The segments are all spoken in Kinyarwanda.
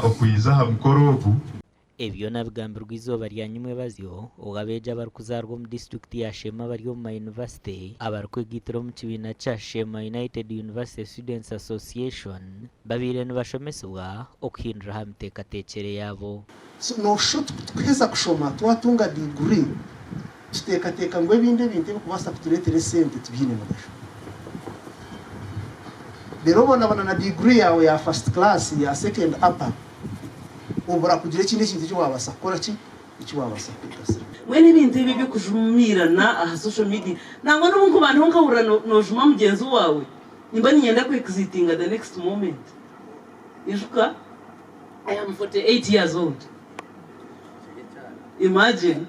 okwiza ha mukoro ogu ebyo nabigambirwa izooba rya nyuma bazyo ogabeja barikuzarwa mu district ya Sheema bari mu university abarikwegiitira mu kibiina kya Sheema United University Students Association babire nibashomesebwa okuhindura ha miteekateekere yabo. noshuti tweza kushoma twatunga degree tuteekateeka ngo ebindi ebintu ebikubasa kutureetera sente tubyine mugasho. Rero bona na degree yawe ya first class ya second upper ubura kugira ikindi kintu cyo wabasa gukora icyo wabasa kwigasa mwene ibintu ibi bikujumirana aha social media nangwa n'ubungu bantu nkabura nojuma mugenzi wawe nimba ninyenda ku exiting at the next moment ijuka I am 48 years old. Imagine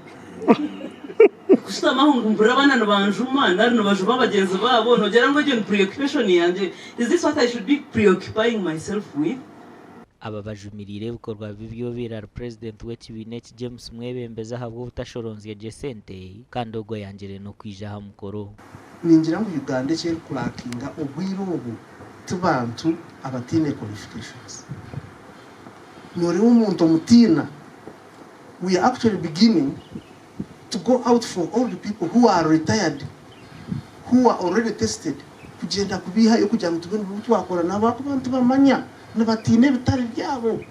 kusama hungumbura abana nabanjuma nari nabajuba bagenzi babo nogera ngo je preoccupation yanje is this what I should be preoccupying myself with? Aba bajumirire bikorwa bibyo bira president w'ekibiina James Mwebembeza habwo butashoronzye Agacente kandi ogwo yangire no kwija ha mukoro ningira ngo Uganda cyo kurakinga obwiro obu tubantu abatine qualifications nori umuntu mutina. We are actually beginning to go out for all the people who are retired, who are already tested kugenda kubiha yo kugira ngo tubone umuntu wakora n'abantu bamanya n'abatine bitari byabo.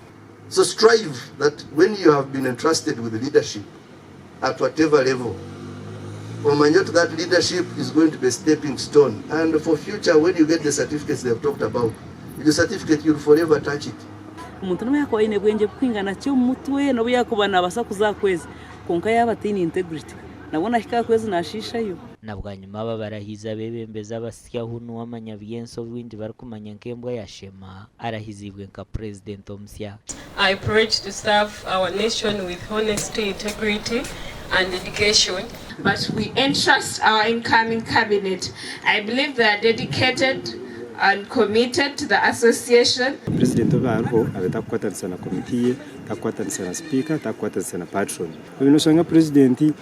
So strive that when you have been entrusted with leadership at whatever level, Omuneneserezo, that leadership is going to be a stepping stone, and for future when you get the certificates they have talked about, the certificate you'll forever touch it. Umuntu no yakwa ine bwenge kwingana cyo mutwe no yakubana abasakuza kwezi konka yabatini integrity nabona hika kwezi nashisha yo nabwanyuma babarahiza bebembeza basya hunu wamanya byenso bwindi barikumanya nkembwa ya Sheema arahizibwe nka president omsya. I pledge to serve our nation with honesty, integrity and dedication. But we entrust our incoming cabinet. I believe they are dedicated and committed to the association. President obarho abetakwatanisana na committee takwatanisana na speaker takwatanisana na patron binoshanga president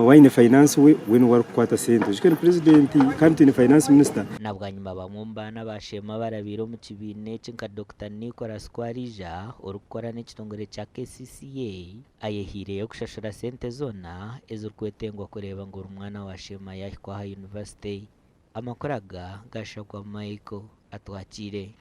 waine finance we when work kwata sente jikani president kanti ni finance minister nabwanyuma bamumbana bashema barabiro mu kibiine cy'inka Dr. Nicholas Kwarija urukora n'ekitongore cya KCCA ayehire yo kushashura sente zona ezurkwetengwa kureba ngo umwana wa Sheema yahikwa ha university amakoraga gashakwa Michael atwakire.